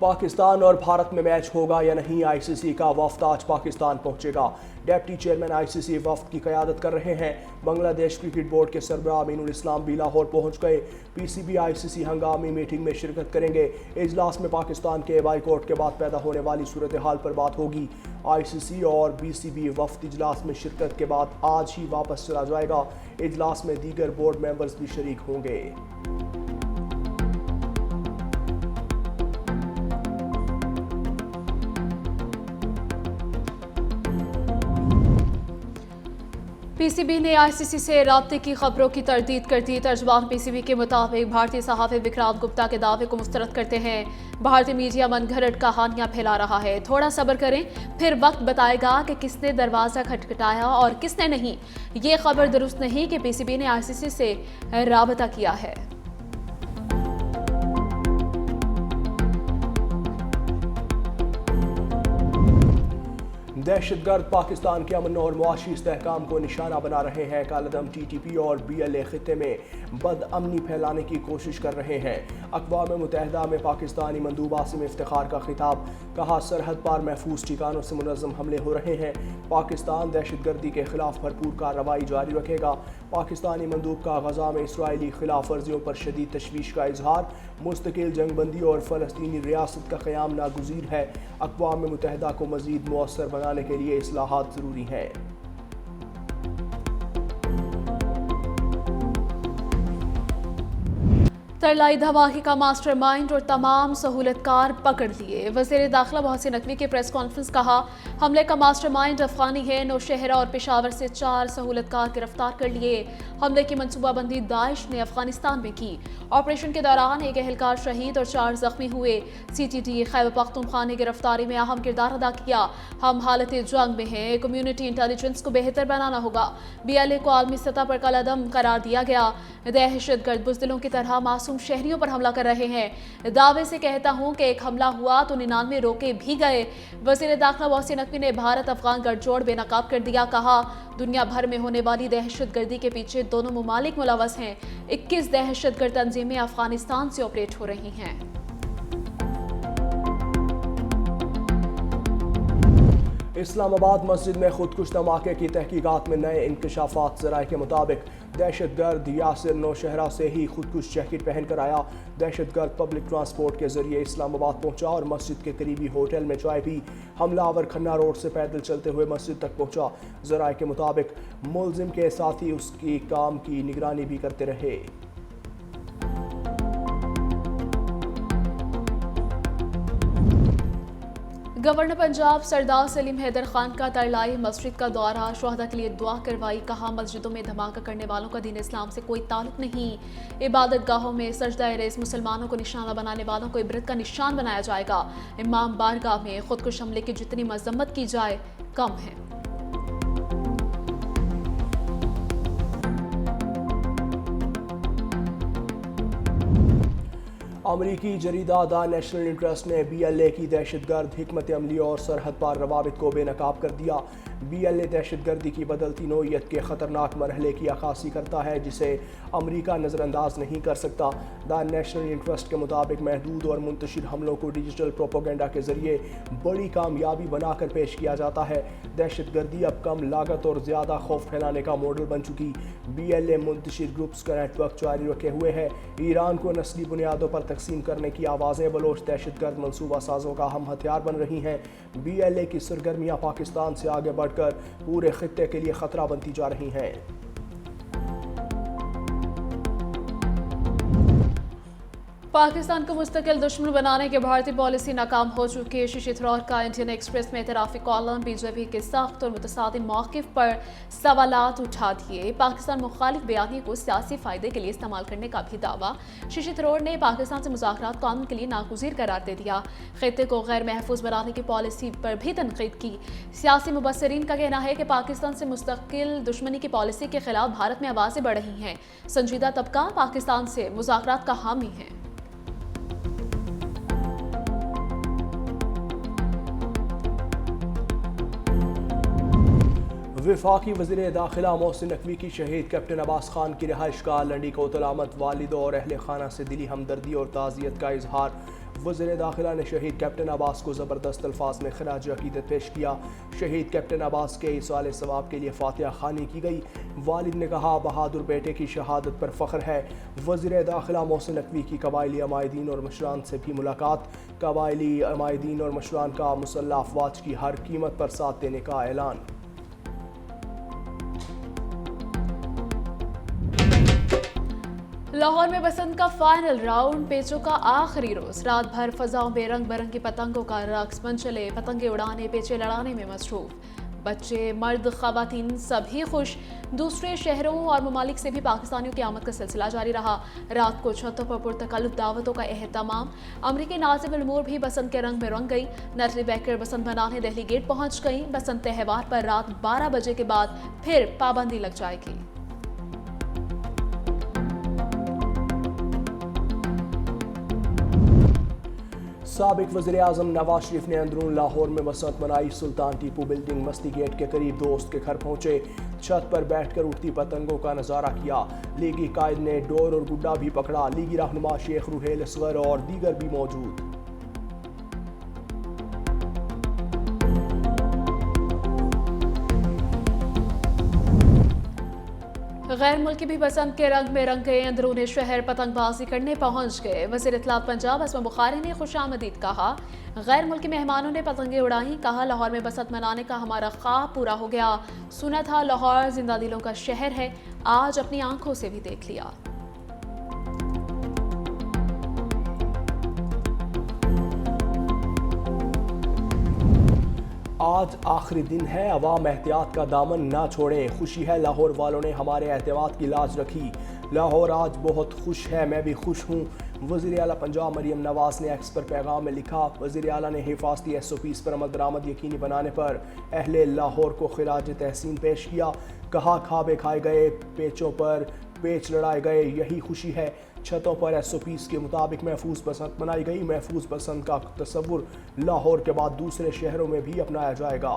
पाकिस्तान और भारत में मैच होगा या नहीं, आईसीसी का वफ्द आज पाकिस्तान पहुंचेगा। डिप्टी चेयरमैन आईसीसी वफ्द की क़यादत कर रहे हैं। बांग्लादेश क्रिकेट बोर्ड के सरबराह अमीनुल इस्लाम भी लाहौर पहुंच गए। पीसीबी आईसीसी हंगामी मीटिंग में शिरकत करेंगे। इजलास में पाकिस्तान के बाइकआउट के बाद पैदा होने वाली सूरत हाल पर बात होगी। आईसीसी और बीसीबी वफ्द इजलास में शिरकत के बाद आज ही वापस चला जाएगा। इजलास में दीगर बोर्ड मेंबर्स भी शरीक होंगे। पीसीबी ने आईसीसी से राब्ते की खबरों की तरदीद कर दी। तर्जुमान पीसीबी के मुताबिक भारतीय सहाफ़ी विक्रांत गुप्ता के दावे को मुस्तरद करते हैं। भारतीय मीडिया मनगढ़ंत कहानियां फैला रहा है। थोड़ा सब्र करें, फिर वक्त बताएगा कि किसने दरवाज़ा खटखटाया और किसने नहीं। ये खबर दुरुस्त नहीं कि पीसीबी ने आईसीसी से राबता किया है। दहशतगर्द पाकिस्तान के अमन और मुआशी इस्तेहकाम को निशाना बना रहे हैं। कालदम टीटीपी और बीएलए खिते में बदअमनी फैलाने की कोशिश कर रहे हैं। अक़वाम मुत्तहिदा में पाकिस्तानी मंदूब आसिम इफ्तिखार का खिताब, कहा सरहद पार महफूज ठिकानों से मुनज़्ज़म हमले हो रहे हैं। पाकिस्तान दहशतगर्दी के खिलाफ भरपूर कार्रवाई जारी रखेगा। पाकिस्तानी मंदूब का गजा में इसराइली खिलाफ वर्जियों पर शदीद तशवीश का इजहार। मुस्तकिल जंगबंदी और फ़लस्तीनी रियासत का क़याम नागुज़ीर है। अक़वाम मुत्तहिदा को मज़ीद मुअस्सर बनाने के लिए इस्लाहात ज़रूरी हैं। तरलाई धमाके का मास्टरमाइंड और तमाम सहूलतकार पकड़ लिए। वज़ीर दाखिला मोहसिन नकवी की प्रेस कॉन्फ्रेंस, कहा हमले का मास्टरमाइंड अफगानी है। नौशहरा और पेशावर से 4 सहूलतकार गिरफ्तार कर लिए। हमले की मनसूबाबंदी दाइश ने अफगानिस्तान में की। ऑपरेशन के दौरान एक एहलकार शहीद और 4 जख्मी हुए। सीटीटी खैबर पख्तूनख्वा ने गिरफ्तारी में अहम किरदार अदा किया। हम हालत जंग में हैं, कम्युनिटी इंटेलिजेंस को बेहतर बनाना होगा। बीएलए को आलमी सतह पर कलअदम करार दिया गया। दहशतगर्द बुज़दिलों की तरह मासूम शहरियों पर हमला कर रहे हैं। दावे से कहता हूं कि एक हमला हुआ तो 99 रोके भी गए। वज़ीर दाखिला मोहसिन नकवी ने भारत अफगान गठजोड़ बेनकाब कर दिया। कहा दुनिया भर में होने वाली दहशतगर्दी के पीछे दोनों मुमालिक मुलव्वस हैं। 21 दहशतगर्द तंजीमें अफगानिस्तान से ऑपरेट हो रही हैं। इस्लामाबाद मस्जिद में खुदकुश धमाके की तहकीकात में नए इंकशाफात। ज़राए के मुताबिक दहशतगर्द यासिर नौशहरा से ही खुदकुश जैकेट पहनकर आया। दहशतगर्द पब्लिक ट्रांसपोर्ट के जरिए इस्लामाबाद पहुंचा और मस्जिद के करीबी होटल में चाय पी। हमलावर खन्ना रोड से पैदल चलते हुए मस्जिद तक पहुंचा। ज़राए के मुताबिक मुलजिम के साथी उसकी काम की निगरानी भी करते रहे। गवर्नर पंजाब सरदार सलीम हैदर खान का तरलाई मस्जिद का दौरा, शुहदा के लिए दुआ करवाई। कहा मस्जिदों में धमाका करने वालों का दीन इस्लाम से कोई ताल्लुक नहीं। इबादत गाहों में सजदा रेज़ मुसलमानों को निशाना बनाने वालों को इबरत का निशान बनाया जाएगा। इमाम बारगाह में खुदकुश हमले की जितनी मजम्मत की जाए कम है। अमरीकी जरीदा द नेशनल इंटरेस्ट ने बीएलए की दहशतगर्द हिकमत अमली और सरहद पार रवाबित को बेनकाब कर दिया। बीएलए दहशतगर्दी की बदलती नौइयत के ख़तरनाक मरहले की अक्कासी करता है जिसे अमरीका नज़रअंदाज नहीं कर सकता। द नेशनल इंटरेस्ट के मुताबिक महदूद और मुंतशिर हमलों को डिजिटल प्रोपोगेंडा के जरिए बड़ी कामयाबी बनाकर पेश किया जाता है। दहशतगर्दी अब कम लागत और ज़्यादा खौफ फैलाने का मॉडल बन चुकी। बीएलए मुंतशिर ग्रुप्स का नेटवर्क जारी रखे हुए है। ईरान को नस्ली बुनियादों पर तकसीम करने की आवाज़ें बलोच दहशतगर्द मनसूबा साजों का हम हथियार बन रही हैं। बीएलए की सरगर्मियाँ पाकिस्तान से आगे बढ़कर पूरे खित्ते के लिए खतरा बनती जा रही हैं। पाकिस्तान को मुस्तकिल दुश्मन बनाने की भारतीय पॉलिसी नाकाम हो चुकी है। शशि थरूर का इंडियन एक्सप्रेस में एतराफ़ी कॉलम, बीजेपी के सख्त और मुतसादिम मौक़िफ़ पर सवालात उठा दिए। पाकिस्तान मुखालिफ बयानी को सियासी फ़ायदे के लिए इस्तेमाल करने का भी दावा। शशि थरूर ने पाकिस्तान से मुज़ाकरात कानून के लिए नागुज़ीर करार दे दिया। खित्ते को गैर महफूज बनाने की पॉलिसी पर भी तनक़ीद की। सियासी मुबस्सिरीन का कहना है कि पाकिस्तान से मुस्तकिल दुश्मनी की पॉलिसी के खिलाफ भारत में आवाज़ें बढ़ रही हैं। संजीदा तबका पाकिस्तान से मुज़ाकरात का हामी है। वफाकी वज़ीर दाखिला मोहसिन नकवी की शहीद कैप्टन अब्बास खान की रिहाइश का लंडी कोतल आमद, वालिद और अहल खाना से दिली हमदर्दी और ताज़ियत का इजहार। वज़ीर दाखिला ने शहीद कैप्टन अब्बास को ज़बरदस्त अल्फाज में खराज अकीदत पेश किया। शहीद कैप्टन अब्बास के इसाले सवाब के लिए फातिहा खानी की गई। वालिद ने कहा, बहादुर बेटे की शहादत पर फ़ख्र है। वज़ीर दाखिला मोहसिन नकवी की कबायली अमायदीन और मशरान से भी मुलाकात। कबायली अमायदीन और मशरान का मुसल्लह अफवाज की हर कीमत पर साथ देने का ऐलान। लाहौर में बसंत का फाइनल राउंड, पेचों का आखिरी रोज। रात भर फजाओं में रंग बिरंगी पतंगों का रक्स बन चले। पतंगे उड़ाने, पेचे लड़ाने में मसरूफ। बच्चे, मर्द, खवातीन सभी खुश। दूसरे शहरों और ममालिक से भी पाकिस्तानियों की आमद का सिलसिला जारी रहा। रात को छतों पर पुरतकल्लुफ दावतों का एहतमाम। अमरीकी नाज़िम अल उमूर भी बसंत के रंग में रंग गई। नटली बैकर बसंत मनाने दिल्ली गेट पहुंच गई। बसंत त्यौहार पर रात 12 बजे के बाद फिर पाबंदी लग जाएगी। साबिक वज़ीर आज़म नवाज शरीफ ने अंदरून लाहौर में बसंत मनाई। सुल्तान टीपू बिल्डिंग मस्ती गेट के करीब दोस्त के घर पहुंचे। छत पर बैठकर उड़ती पतंगों का नज़ारा किया। लीगी कायद ने डोर और गुड्डा भी पकड़ा। लीगी रहनुमा शेख रुहेल असगर और दीगर भी मौजूद। गैर मुल्की भी बसंत के रंग में रंग गए। अंदरूनी शहर पतंगबाजी करने पहुंच गए। वज़ीर इत्तलात पंजाब असमा बुखारी ने खुशामदीद कहा। गैर मुल्की मेहमानों ने पतंगे उड़ाई। कहा, लाहौर में बसंत मनाने का हमारा ख्वाब पूरा हो गया। सुना था लाहौर जिंदा दिलों का शहर है, आज अपनी आंखों से भी देख लिया। आज आखिरी दिन है, अवाम एहतियात का दामन ना छोड़ें। खुशी है लाहौर वालों ने हमारे एतमाद की लाज रखी। लाहौर आज बहुत खुश है, मैं भी खुश हूँ। वज़ीर आला पंजाब मरियम नवाज ने एक्स पर पैगाम में लिखा। वज़ीर आला ने हिफाजती SOPs पर अमल दरामद यकीनी बनाने पर अहले लाहौर को खिराज तहसीन पेश किया। कहा, खाबे खाए गए, पेचों पर पेच लड़ाए गए, यही खुशी है। छतों पर SOPs के मुताबिक महफूज बसंत मनाई गई। महफूज बसंत का तस्वुर लाहौर के बाद दूसरे शहरों में भी अपनाया जाएगा।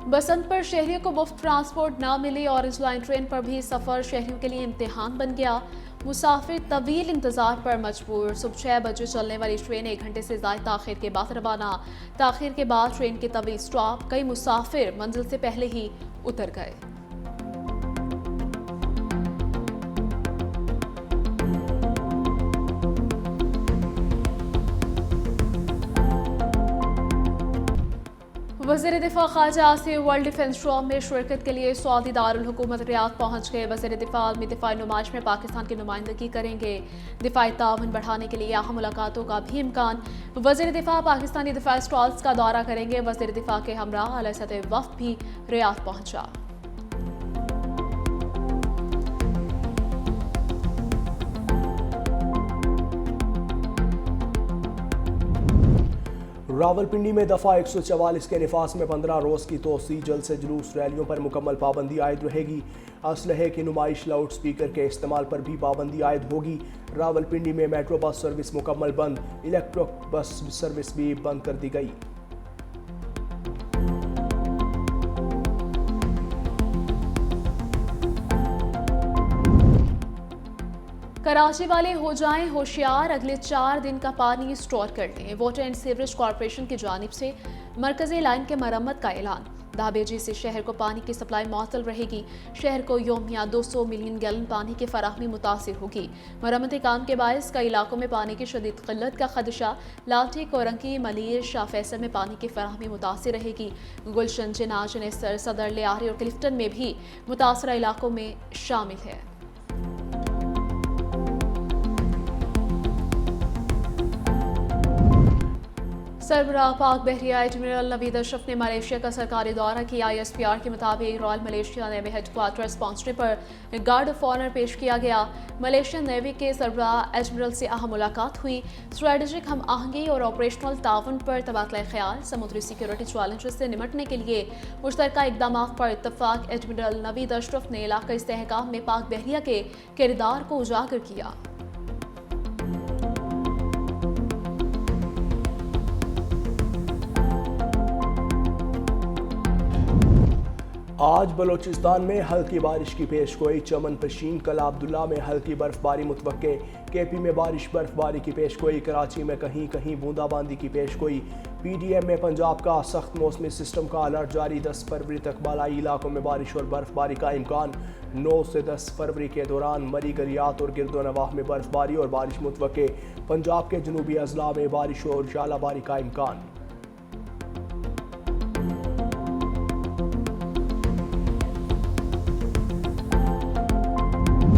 बसंत पर शहरियों को मुफ्त ट्रांसपोर्ट ना मिली। ऑरेंज लाइन ट्रेन पर भी सफर शहरियों के लिए इम्तिहान बन गया। मुसाफिर तवील इंतजार पर मजबूर। सुबह 6 बजे चलने वाली ट्रेन 1 घंटे से ज़ायद ताखिर के बाद रवाना। ताखिर के बाद ट्रेन के तवील स्टॉप। कई मुसाफिर मंजिल से पहले ही उतर गए। वज़ीर दिफा Khawaja Asif world defence show में शिरकत के लिए सऊदी दारुल हुकूमत रियाद पहुंच गए। वज़ीर दिफा आलमी दिफाई नुमाइश में पाकिस्तान की नुमाइंदगी करेंगे। दिफाई ताउन बढ़ाने के लिए अहम मुलाकातों का भी इम्कान। वज़ीर दिफा पाकिस्तानी दिफाई स्टॉल्स का दौरा करेंगे। वज़ीर दिफा के हमराह आला सतह वफ़द भी रियाद पहुंचा। रावलपिंडी में दफ़ा 144 के निफास में 15 रोज़ की तोसी। जल्द से जुलूस रैलियों पर मुकम्मल पाबंदी आयद रहेगी। असलहे की नुमाइश, लाउड स्पीकर के इस्तेमाल पर भी पाबंदी आयद होगी। रावलपिंडी में मेट्रो बस सर्विस मुकम्मल बंद। इलेक्ट्रिक बस सर्विस भी बंद कर दी गई। कराची वाले हो जाएं होशियार, अगले 4 दिन का पानी स्टोर कर लें। वाटर एंड सीवरेज कॉरपोरेशन की जानिब से मरकजी लाइन के मरम्मत का ऐलान। दाबेजी से शहर को पानी की सप्लाई मअतल रहेगी। शहर को यौमिया 200 मिलियन गैलन पानी की फराहमी मुतासिर होगी। मरम्मती काम के बायस कई इलाकों में पानी की शदीद किल्लत का खदशा। लाठी, कोरंकी, मलीर, शाह फैसल में पानी की फराहमी मुतासिर रहेगी। गुलशन, जिना, जनेसर, सदर, लियारी और क्लिफ्टन में भी मुतासरा इलाकों में शामिल है। सरबराह पाक बहरिया एडमिरल नवीद अशरफ ने मलेशिया का सरकारी दौरा किया। ISPR के मुताबिक royal Malaysia navy headquarter sponsor पर गार्ड ऑफ ऑनर पेश किया गया। मलेशियन नेवी के सरबराह एडमिरल से अहम मुलाकात हुई। स्ट्रेटेजिक हम आहंगी और ऑपरेशनल ताउन पर तबादला ख्याल। समुद्री सिक्योरिटी चैलेंजेस से निपटने के लिए मुश्तरका इकदाम पर इत्तफाक। एडमिरल नवीद अशरफ ने इलाका इस्तेहकाम में पाक बहरिया के किरदार को उजागर किया। आज बलोचिस्तान में हल्की बारिश की पेशगोई, चमन पशीन कला अब्दुल्ला में हल्की बर्फबारी मुतवक्के, केपी में बारिश बर्फबारी की पेशगोई, कराची में कहीं कहीं बूंदाबांदी की पेशगोई। पीडीएम में पंजाब का सख्त मौसमी सिस्टम का अलर्ट जारी, 10 फरवरी तक बालाई इलाकों में बारिश और बर्फबारी का इम्कान। 9 से 10 फरवरी के दौरान मरी गलियात और गिरदोनवाह में बर्फबारी और बारिश मुतवक्के। पंजाब के जनूबी अजला में बारिश और झालाबारी का इम्कान।